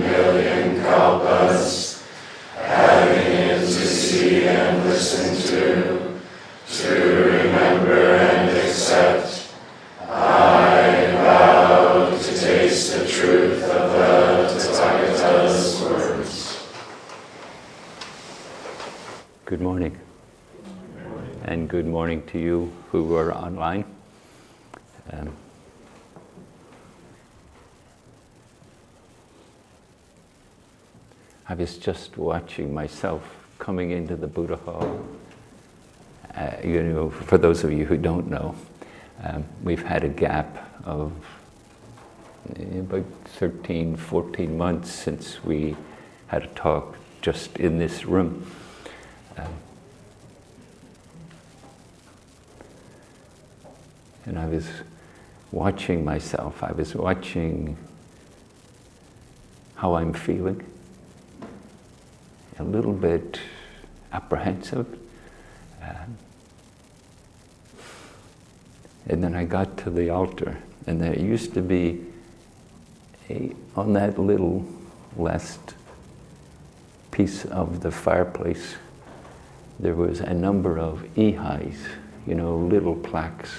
million kalpas, having it to see and listen to remember and accept, I vow to taste the truth of the Tathagata's words. Good morning. And good morning to you who are online. I was just watching myself coming into the Buddha Hall. For those of you who don't know, we've had a gap of about 13, 14 months since we had a talk just in this room. And I was watching myself. I was watching how I'm feeling. A little bit apprehensive. And then I got to the altar, and there used to be on that little last piece of the fireplace, there was a number of ihais, little plaques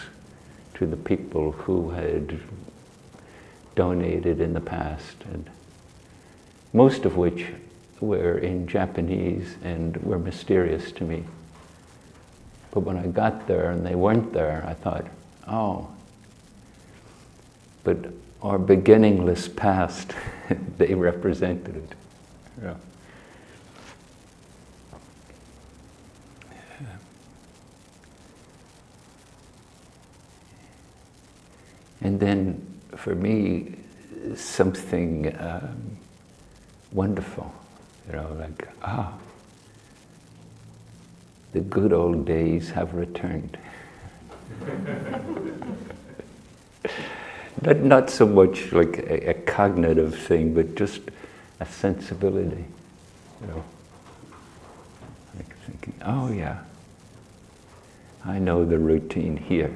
to the people who had donated in the past, and most of which were in Japanese and were mysterious to me. But when I got there and they weren't there, I thought, oh, but our beginningless past, they represented it. Yeah. And then, for me, something wonderful, the good old days have returned. Not so much like a cognitive thing, but just a sensibility, Like thinking, oh yeah, I know the routine here.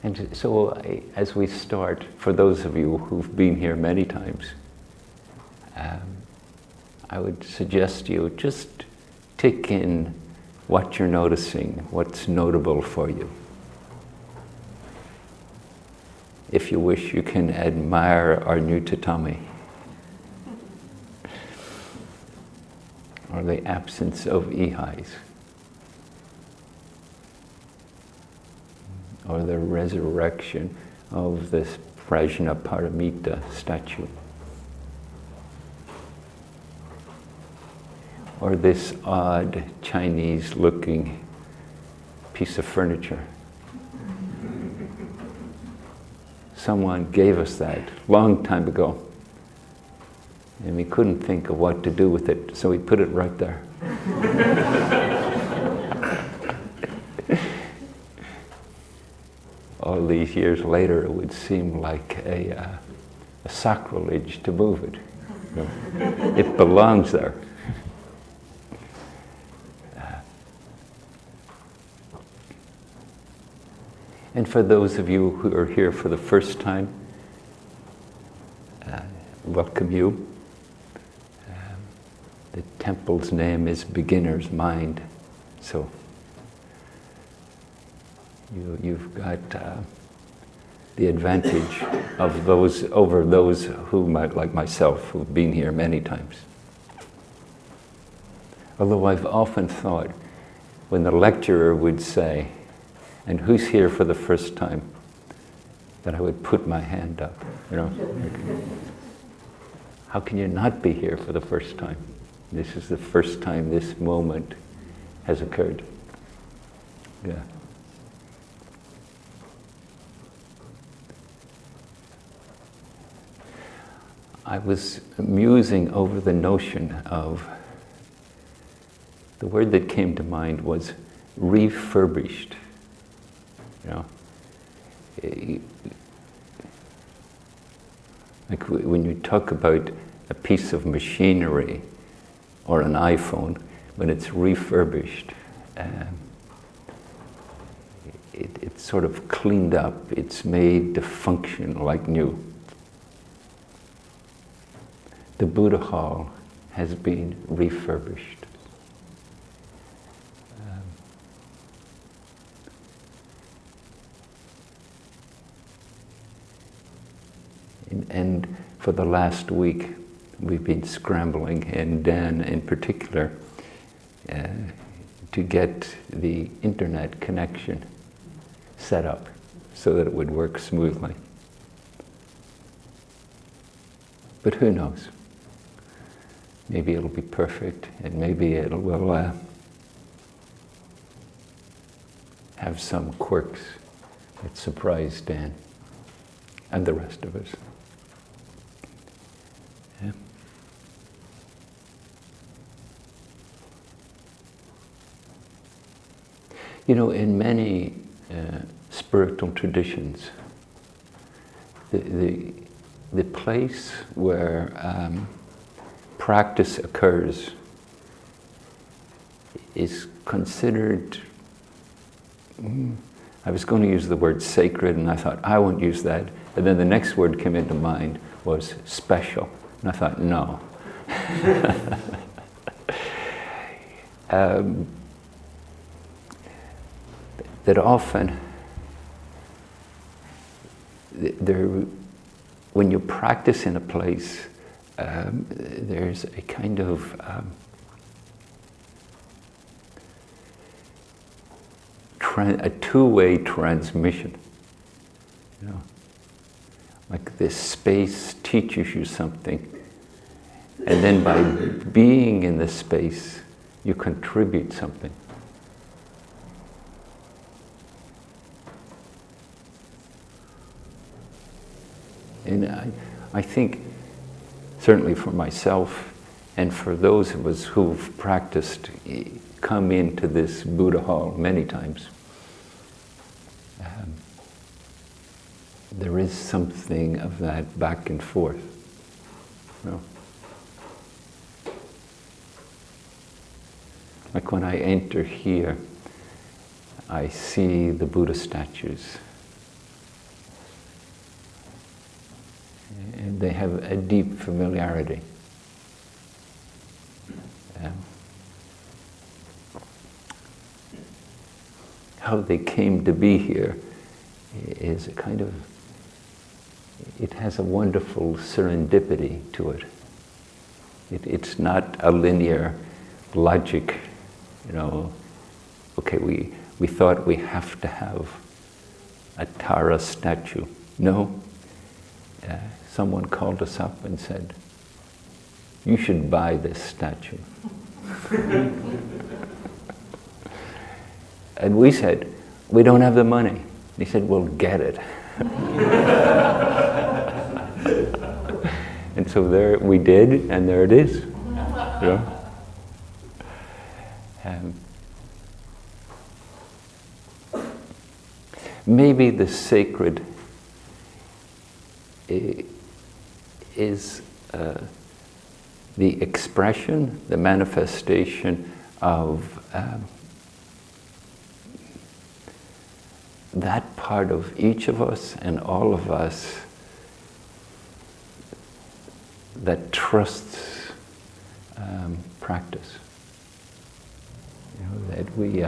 And so as we start, for those of you who've been here many times, I would suggest you just take in what you're noticing, what's notable for you. If you wish, you can admire our new tatami, or the absence of ihais, or the resurrection of this Prajnaparamita statue, or this odd Chinese-looking piece of furniture. Someone gave us that long time ago, and we couldn't think of what to do with it, so we put it right there. All these years later, it would seem like a sacrilege to move it. It belongs there. And for those of you who are here for the first time, welcome you. The temple's name is Beginner's Mind, so you've got the advantage of those over those who might, like myself, who've been here many times. Although I've often thought, when the lecturer would say, "And who's here for the first time?" that I would put my hand up, How can you not be here for the first time? This is the first time this moment has occurred. Yeah. I was musing over the notion of, the word that came to mind was refurbished. Like when you talk about a piece of machinery or an iPhone, when it's refurbished, it's sort of cleaned up. It's made to function like new. The Buddha Hall has been refurbished. And for the last week, we've been scrambling, and Dan in particular, to get the internet connection set up so that it would work smoothly. But who knows? Maybe it'll be perfect, and maybe it will have some quirks that surprise Dan and the rest of us. Yeah. You know, in many spiritual traditions, the place where practice occurs is considered, I was going to use the word sacred, and I thought, I won't use that. And then the next word came into mind was special. And I thought, no. That often, when you practice in a place, there's a kind of a two-way transmission. You know, like this space teaches you something, and then by being in this space, you contribute something. And I think, certainly for myself, and for those of us who've practiced, come into this Buddha Hall many times, there is something of that back and forth. You know? Like when I enter here, I see the Buddha statues. And they have a deep familiarity. How they came to be here is a kind of, it has a wonderful serendipity to it. It's not a linear logic, you know, okay, we thought we have to have a Tara statue. No. Someone called us up and said, you should buy this statue. And we said, we don't have the money. He said, well, get it. And so there we did, and there it is. You know? Maybe the sacred is the expression, the manifestation of that part of each of us and all of us that trusts practice. You know, that we,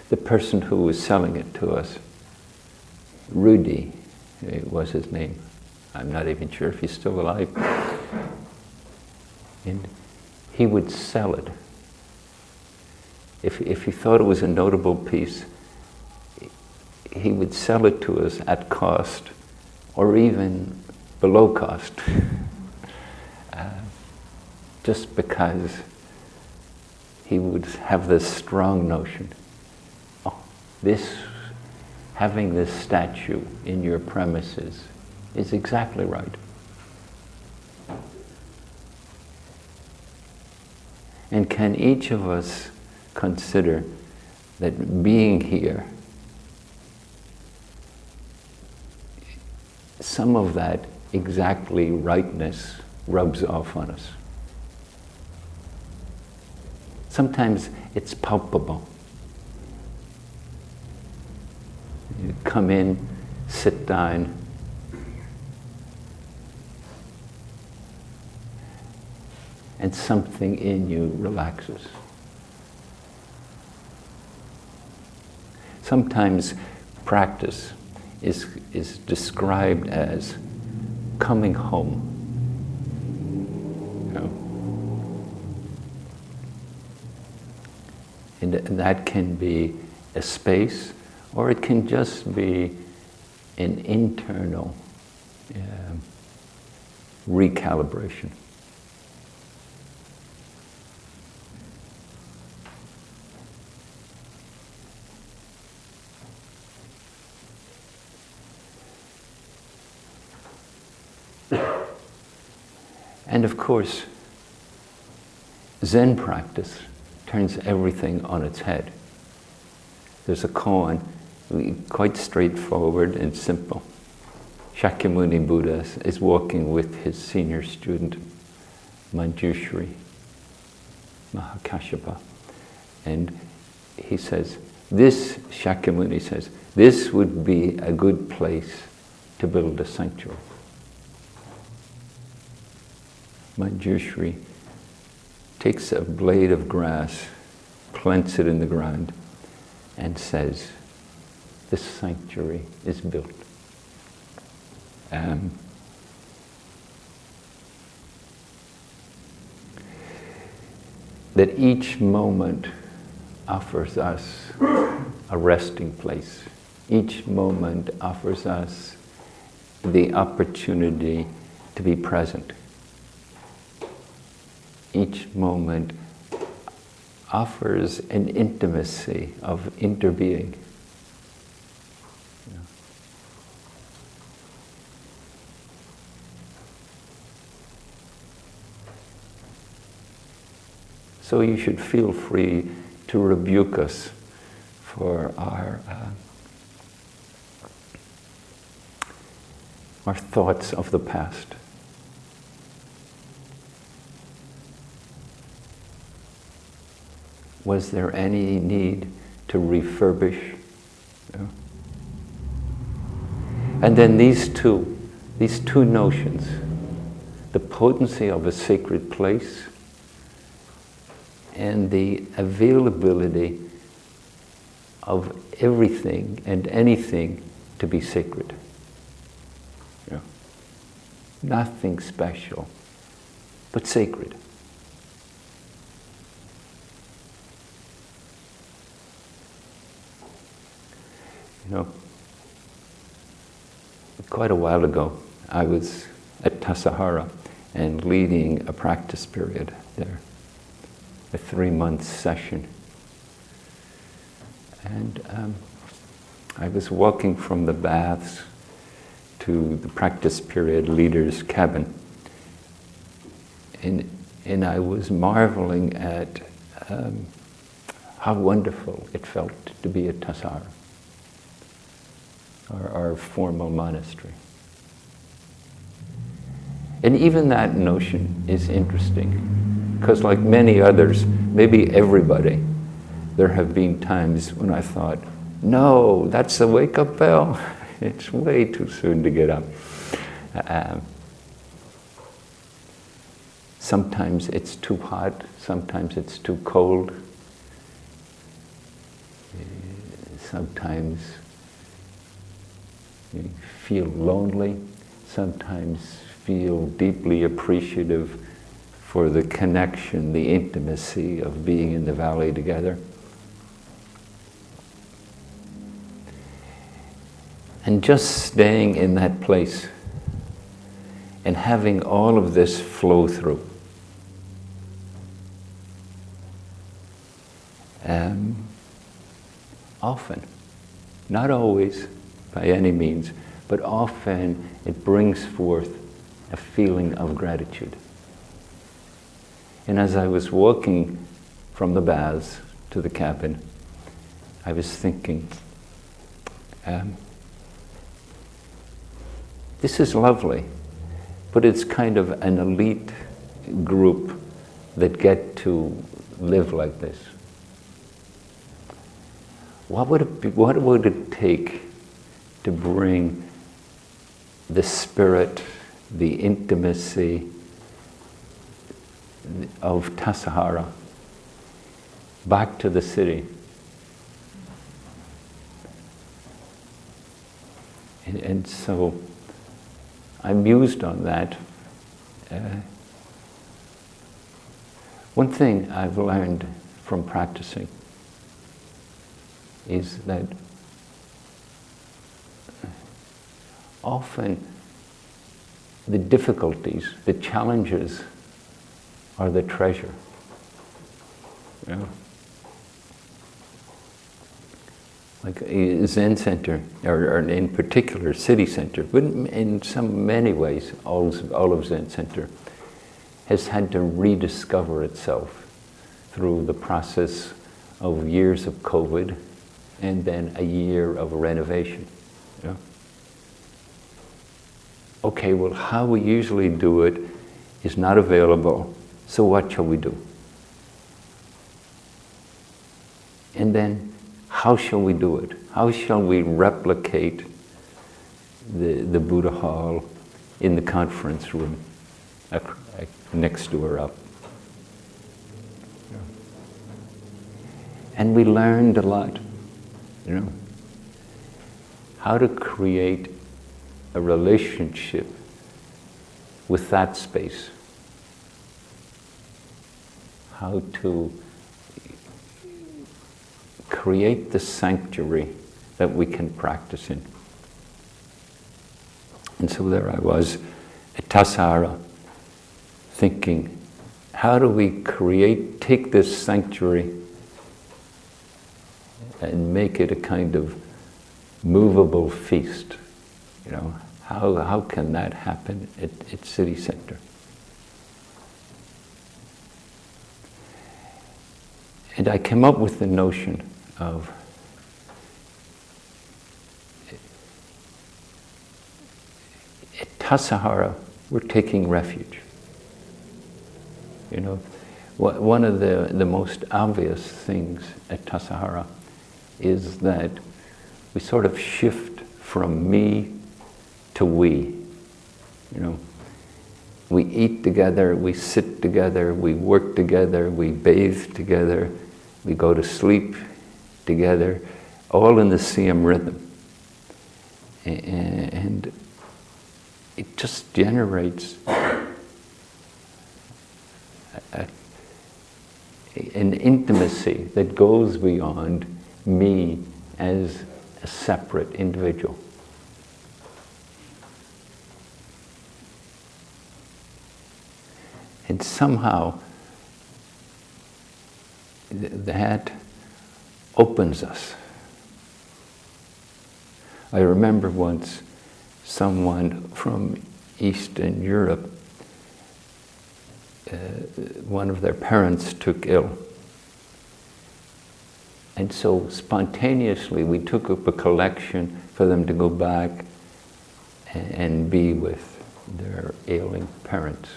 the person who was selling it to us, Rudy, was his name. I'm not even sure if he's still alive. And he would sell it. If he thought it was a notable piece, he would sell it to us at cost, or even below cost, just because he would have this strong notion, oh, having this statue in your premises is exactly right. And can each of us consider that being here, some of that exactly rightness rubs off on us. Sometimes it's palpable. come in, sit down, and something in you relaxes. Sometimes practice is described as coming home. You know? And that can be a space, or it can just be an internal recalibration. And of course, Zen practice turns everything on its head. There's a koan, quite straightforward and simple. Shakyamuni Buddha is walking with his senior student, Manjushri Mahakashyapa, and he says, Shakyamuni says, this would be a good place to build a sanctuary. Manjushri takes a blade of grass, plants it in the ground, and says, this sanctuary is built. That each moment offers us a resting place. Each moment offers us the opportunity to be present. Each moment offers an intimacy of interbeing. Yeah. So you should feel free to rebuke us for our thoughts of the past. Was there any need to refurbish? Yeah. And then these two notions, the potency of a sacred place and the availability of everything and anything to be sacred. Yeah. Nothing special, but sacred. You know, quite a while ago, I was at Tassajara and leading a practice period there, a 3-month session. And I was walking from the baths to the practice period leader's cabin. And I was marveling at how wonderful it felt to be at Tassajara, our formal monastery. And even that notion is interesting, because like many others, maybe everybody, there have been times when I thought, no, that's the wake-up bell. It's way too soon to get up. Sometimes it's too hot, sometimes it's too cold. Sometimes you feel lonely, sometimes feel deeply appreciative for the connection, the intimacy of being in the valley together. And just staying in that place and having all of this flow through. Often, not always by any means, but often it brings forth a feeling of gratitude. And as I was walking from the baths to the cabin, I was thinking, this is lovely, but it's kind of an elite group that get to live like this. What would it take to bring the spirit, the intimacy of Tassajara back to the city. And so I mused on that. One thing I've learned from practicing is that often the difficulties, the challenges are the treasure. Yeah. Like a Zen center, or in particular city center, but in many ways, all of Zen center has had to rediscover itself through the process of years of COVID and then a year of renovation. Yeah. Okay, well, how we usually do it is not available, so what shall we do? And then, how shall we do it? How shall we replicate the Buddha Hall in the conference room next door up? And we learned a lot, how to create a relationship with that space, how to create the sanctuary that we can practice in. And so there I was at Tassajara thinking, how do we take this sanctuary and make it a kind of movable feast? How can that happen at City Center? And I came up with the notion of at Tassajara, we're taking refuge. One of the most obvious things at Tassajara is that we sort of shift from me to we. We eat together, we sit together, we work together, we bathe together, we go to sleep together, all in the same rhythm. And it just generates an intimacy that goes beyond me as a separate individual. And somehow that opens us. I remember once someone from Eastern Europe, one of their parents took ill. And so spontaneously we took up a collection for them to go back and be with their ailing parents.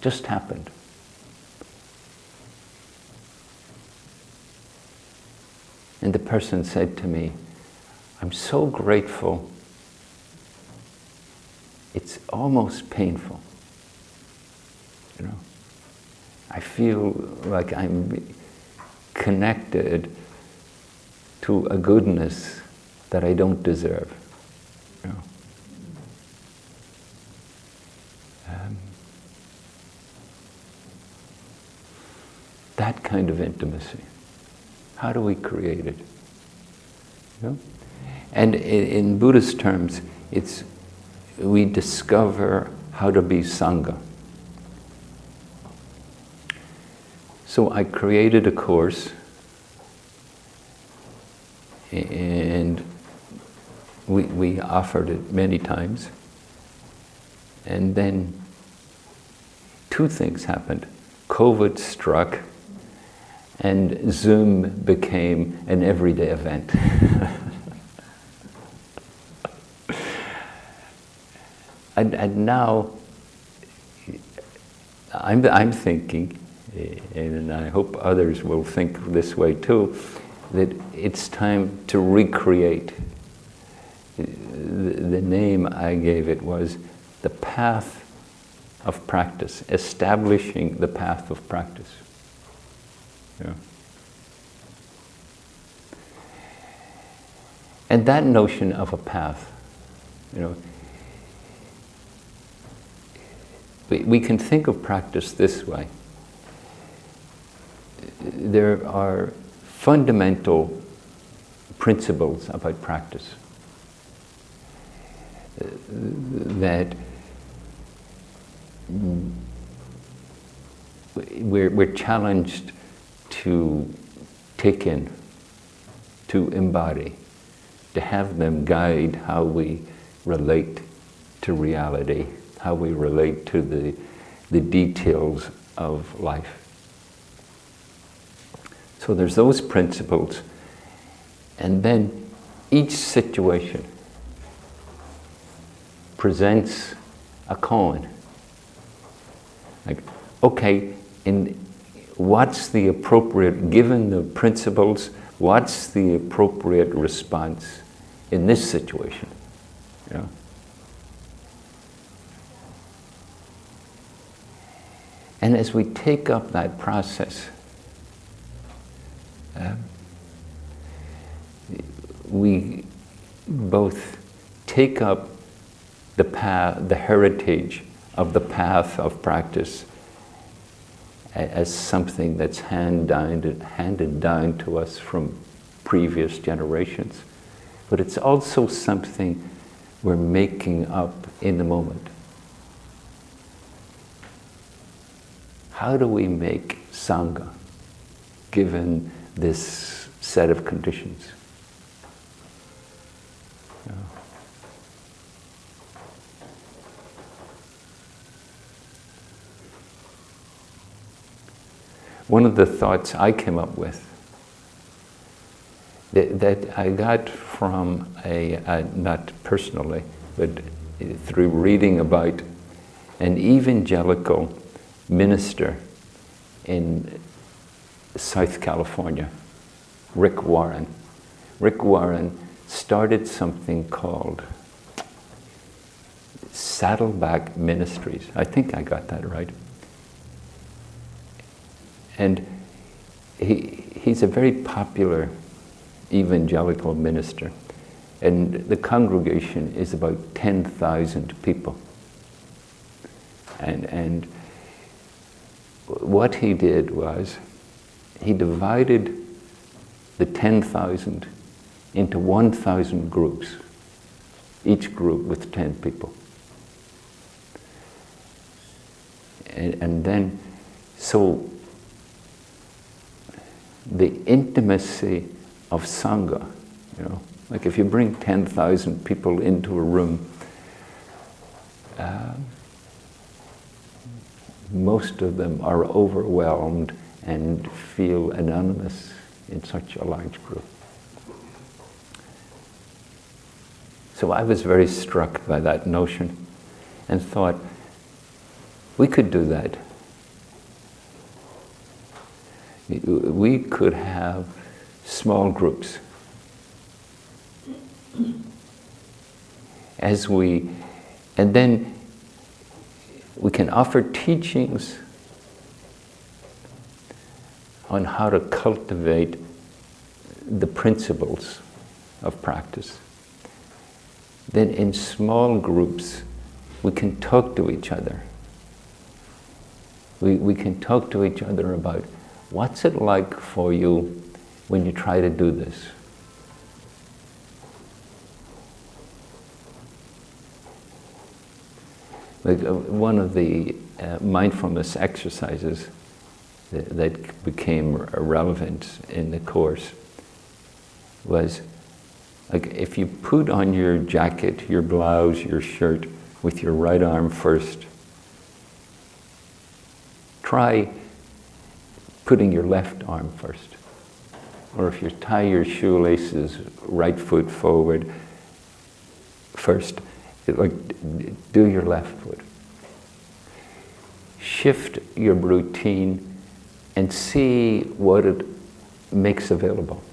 Just happened. And the person said to me, I'm so grateful, it's almost painful. I feel like I'm connected to a goodness that I don't deserve. That kind of intimacy. How do we create it? And in Buddhist terms, we discover how to be Sangha. So I created a course, and we offered it many times. And then two things happened. COVID struck, and Zoom became an everyday event. And now I'm thinking, and I hope others will think this way too, that it's time to recreate the name I gave it was the path of practice, establishing the path of practice. Yeah. And that notion of a path, we can think of practice this way. There are fundamental principles about practice that we're challenged to take in, to embody, to have them guide how we relate to reality, how we relate to the details of life. So there's those principles, and then each situation presents a koan. Like, okay, what's the appropriate, given the principles, what's the appropriate response in this situation? And as we take up that process, we both take up the path, the heritage of the path of practice as something that's handed down to us from previous generations. But it's also something we're making up in the moment. How do we make Sangha given this set of conditions? Yeah. One of the thoughts I came up with that I got from not personally, but through reading about an evangelical minister in South California, Rick Warren. Rick Warren started something called Saddleback Ministries. I think I got that right. And he's a very popular evangelical minister. And the congregation is about 10,000 people. And what he did was, he divided the 10,000 into 1,000 groups, each group with 10 people. And then, so the intimacy of Sangha, like if you bring 10,000 people into a room, most of them are overwhelmed and feel anonymous in such a large group. So I was very struck by that notion and thought, we could do that. We could have small groups and then we can offer teachings on how to cultivate the principles of practice. Then in small groups, we can talk to each other. We can talk to each other about what's it like for you when you try to do this. Like one of the mindfulness exercises that became relevant in the course was, like, if you put on your jacket, your blouse, your shirt with your right arm first, try putting your left arm first. Or if you tie your shoelaces, right foot forward first, do your left foot. Shift your routine and see what it makes available.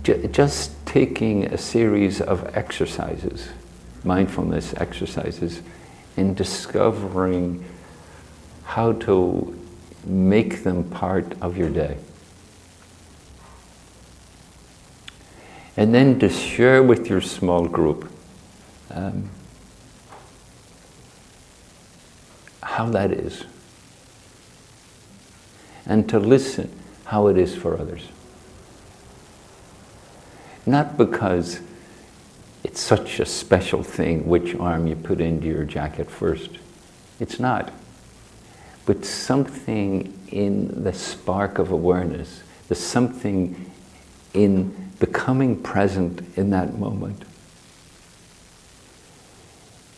just taking a series of exercises, mindfulness exercises, and discovering how to make them part of your day. And then to share with your small group how that is. And to listen how it is for others. Not because it's such a special thing which arm you put into your jacket first. It's not. But something in the spark of awareness, there's something in becoming present in that moment.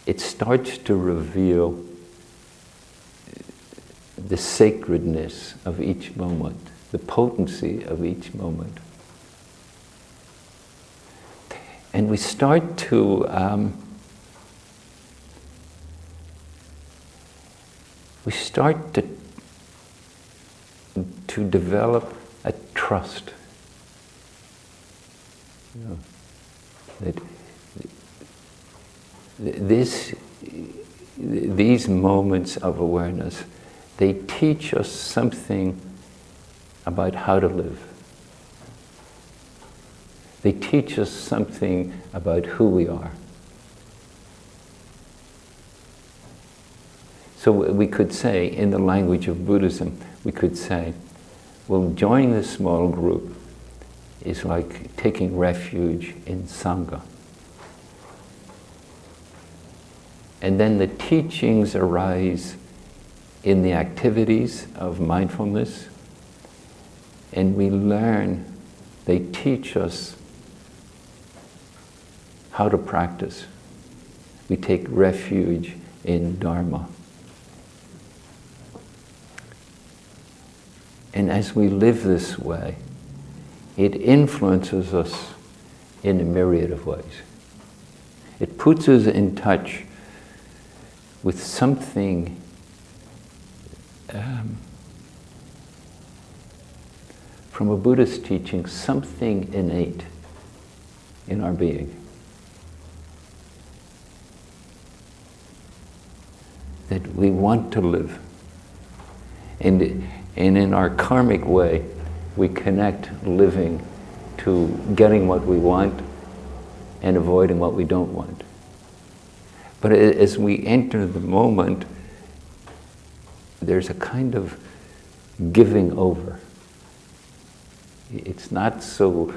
It starts to reveal the sacredness of each moment, the potency of each moment. And we start to develop a trust. You know, that these moments of awareness, they teach us something about how to live. They teach us something about who we are. So we could say, in the language of Buddhism, we could say, well, joining this small group is like taking refuge in Sangha. And then the teachings arise in the activities of mindfulness, and we learn, they teach us how to practice. We take refuge in Dharma. And as we live this way, it influences us in a myriad of ways. It puts us in touch with something from a Buddhist teaching, something innate in our being. That we want to live. And in our karmic way, we connect living to getting what we want and avoiding what we don't want. But as we enter the moment, there's a kind of giving over. It's not so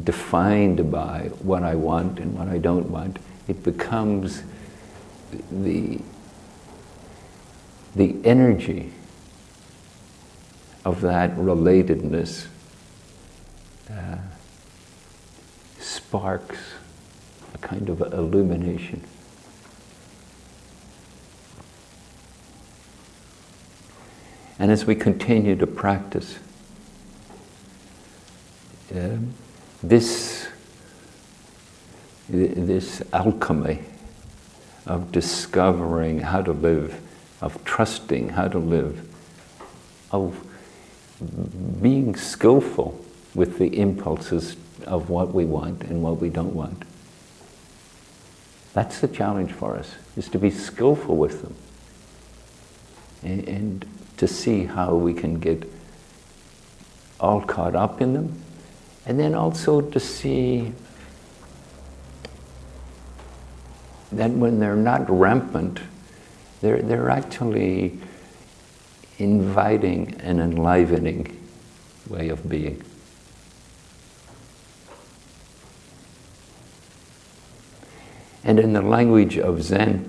defined by what I want and what I don't want. It becomes the energy of that relatedness sparks a kind of illumination. And as we continue to practice, this alchemy of discovering how to live, of trusting how to live, of being skillful with the impulses of what we want and what we don't want. That's the challenge for us, is to be skillful with them and to see how we can get all caught up in them, and then also to see that when they're not rampant, they're actually inviting an enlivening way of being. And in the language of Zen,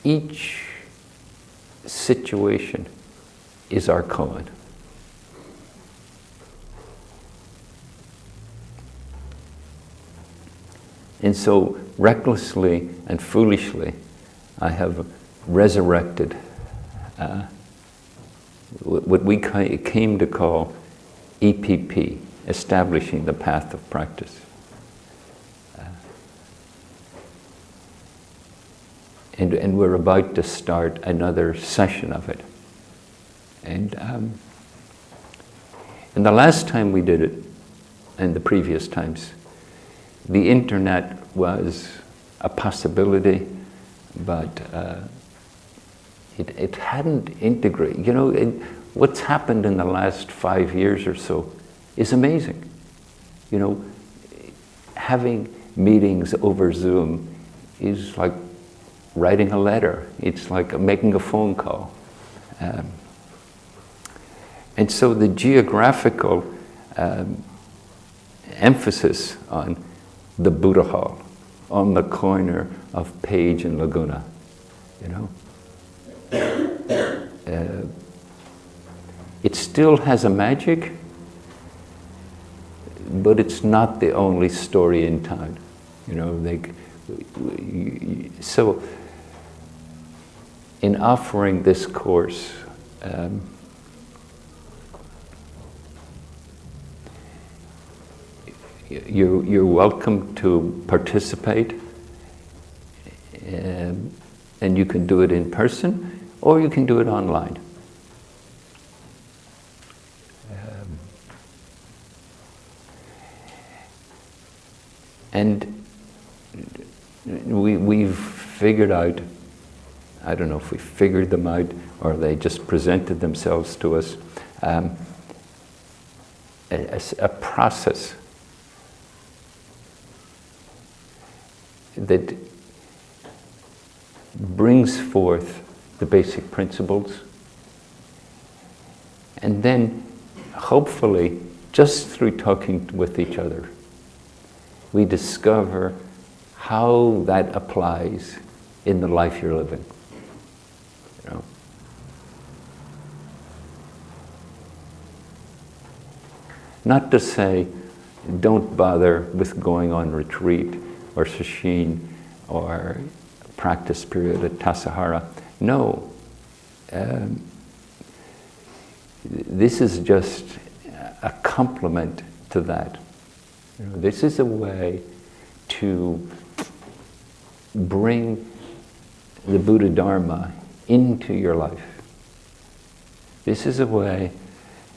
each situation is our koan. And so, recklessly and foolishly, I have resurrected what we came to call EPP, establishing the path of practice. And we're about to start another session of it. And the last time we did it, in the previous times. The internet was a possibility, but it hadn't integrated. You know, what's happened in the last 5 years or so is amazing. You know, having meetings over Zoom is like writing a letter. It's like making a phone call. And so the geographical emphasis on the Buddha Hall, on the corner of Page and Laguna, you know. It still has a magic, but it's not the only story in town, you know. So in offering this course, you're welcome to participate, and you can do it in person or you can do it online. And we've figured out, I don't know if we figured them out or they just presented themselves to us, a process that brings forth the basic principles, and then hopefully just through talking with each other we discover how that applies in the life you're living, you know. Not to say don't bother with going on retreat or sesshin or practice period at Tassajara. No. This is just a complement to that. You know, this is a way to bring the Buddha Dharma into your life. This is a way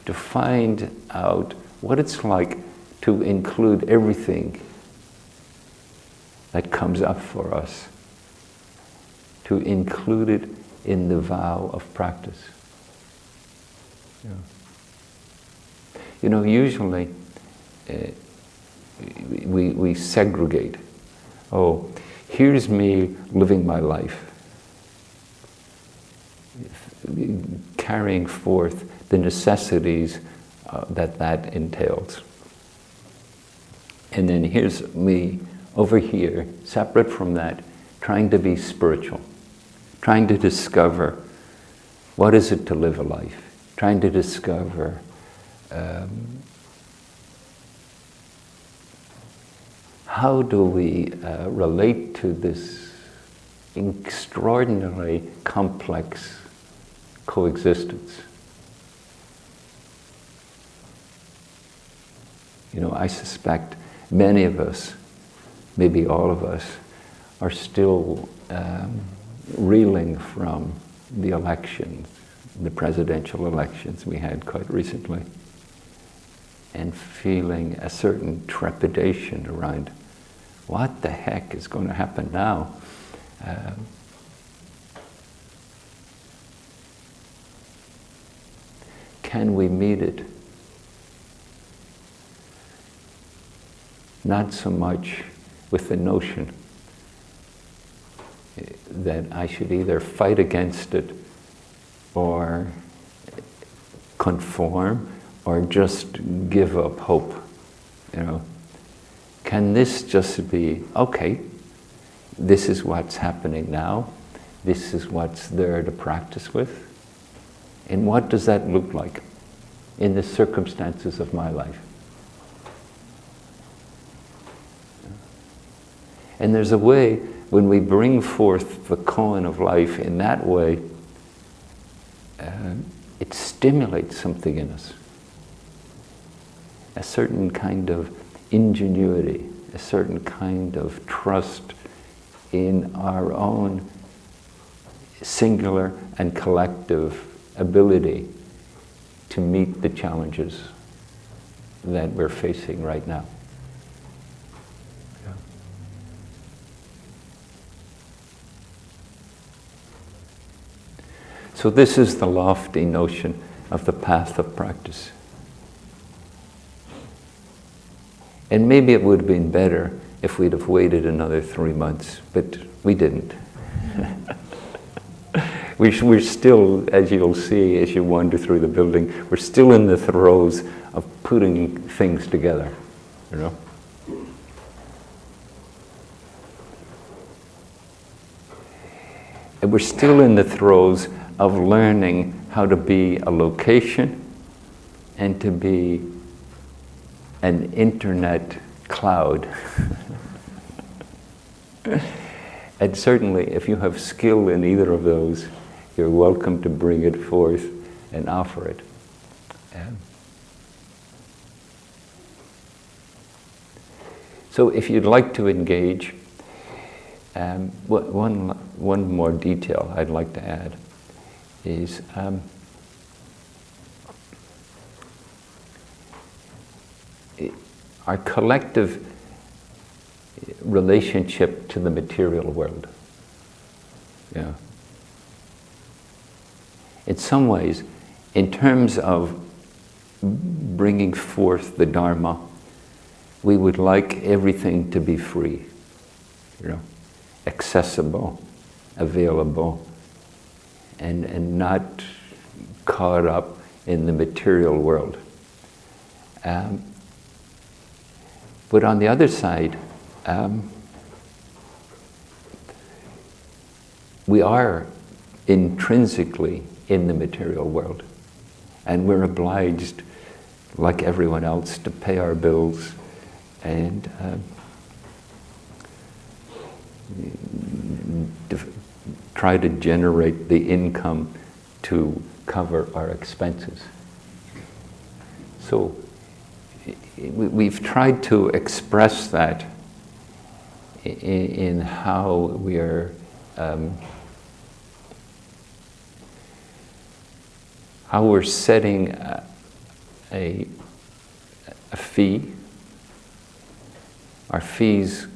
to find out what it's like to include everything that comes up for us, to include it in the vow of practice. You know, usually we segregate. Oh, here's me living my life, carrying forth the necessities that entails. And then here's me over here, separate from that, trying to be spiritual, trying to discover what is it to live a life, trying to discover how do we relate to this extraordinarily complex coexistence. You know, I suspect many of us, maybe all of us, are still reeling from the elections, the presidential elections we had quite recently, and feeling a certain trepidation around what the heck is going to happen now. Can we meet it? Not so much with the notion that I should either fight against it or conform or just give up hope, you know. Can this just be, okay, this is what's happening now, this is what's there to practice with, and what does that look like in the circumstances of my life? And there's a way, when we bring forth the koan of life in that way, it stimulates something in us. A certain kind of ingenuity, a certain kind of trust in our own singular and collective ability to meet the challenges that we're facing right now. Yeah. So this is the lofty notion of the path of practice. And maybe it would have been better if we'd have waited another 3 months, but we didn't. We're still, as you'll see as you wander through the building, we're still in the throes of putting things together, you know. And we're still in the throes of learning how to be a location and to be an internet cloud. And certainly, if you have skill in either of those, you're welcome to bring it forth and offer it. So if you'd like to engage, one more detail I'd like to add is our collective relationship to the material world. Yeah. In some ways, in terms of bringing forth the Dharma, we would like everything to be free, you know, accessible, available, and not caught up in the material world. But on the other side, we are intrinsically in the material world, and we're obliged, like everyone else, to pay our bills and try to generate the income to cover our expenses. So we've tried to express that in how we are how we're setting a fee, our fees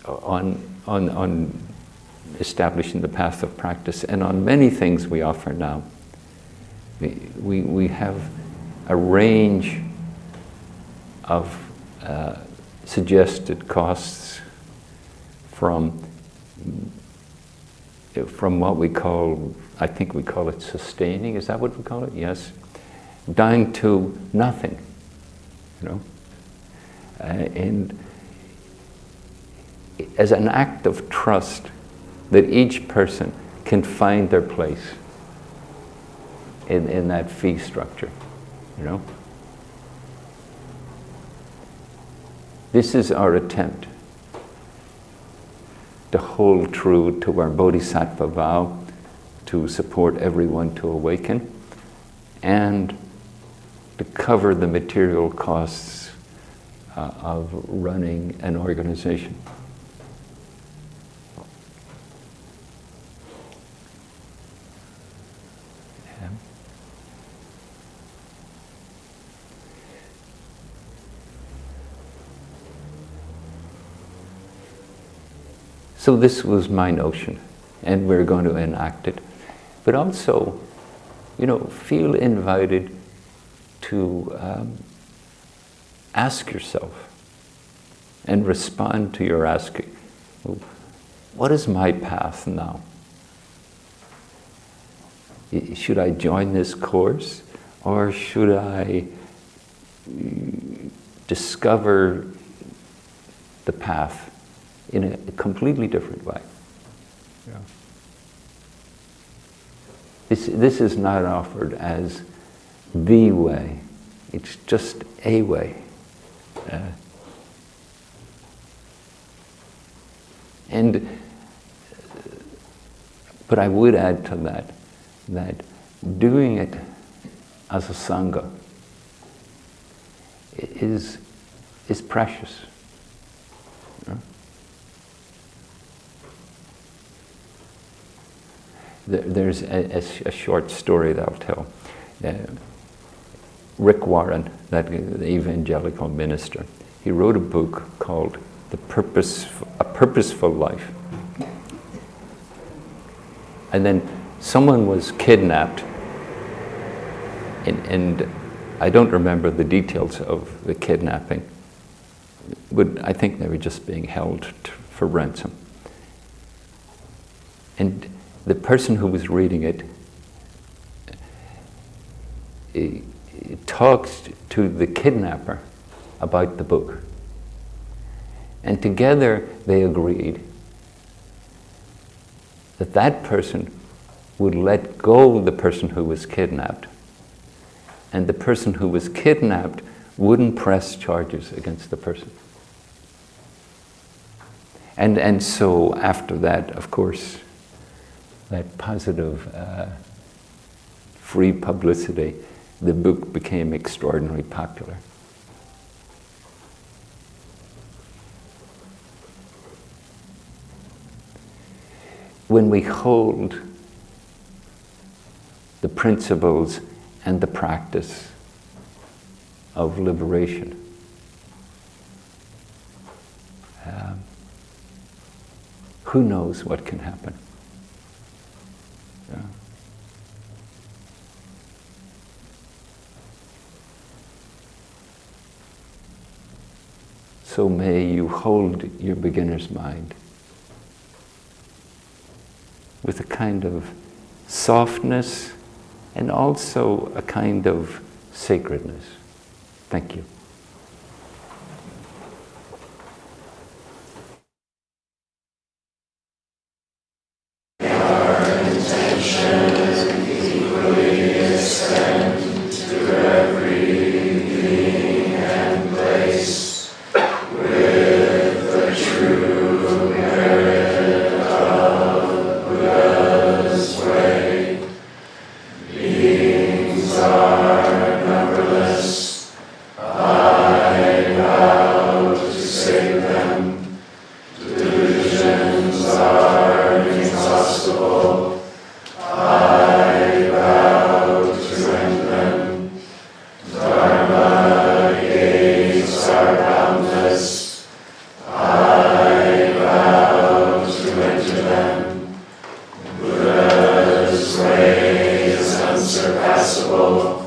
on establishing the path of practice, and on many things we offer now. We have a range of suggested costs from what we call, I think we call it sustaining, is that what we call it? Yes. Down to nothing, you know. And as an act of trust that each person can find their place in that fee structure, you know. This is our attempt to hold true to our bodhisattva vow, to support everyone to awaken, and to cover the material costs of running an organization. So this was my notion, and we're going to enact it. But also, you know, feel invited to ask yourself and respond to your asking. What is my path now? Should I join this course, or should I discover the path in a completely different way? Yeah. This is not offered as the way. It's just a way. But I would add to that doing it as a sangha is precious. Yeah. There's a short story that I'll tell. Rick Warren, that evangelical minister, he wrote a book called A Purposeful Life. And then someone was kidnapped, and I don't remember the details of the kidnapping, but I think they were just being held for ransom. And the person who was reading it, talks to the kidnapper about the book. And together they agreed that that person would let go the person who was kidnapped, and the person who was kidnapped wouldn't press charges against the person. And so after that, of course, that positive free publicity, the book became extraordinarily popular. When we hold the principles and the practice of liberation, who knows what can happen? Yeah. So may you hold your beginner's mind with a kind of softness and also a kind of sacredness. Thank you. Our intention equally extend to every being and place with the true merit of Buddha's way. Beings are numberless. I vow to save them. Delusions are inexhaustible. I vow to end them. Dharma gates are boundless. I vow to enter them. Buddha's way is unsurpassable.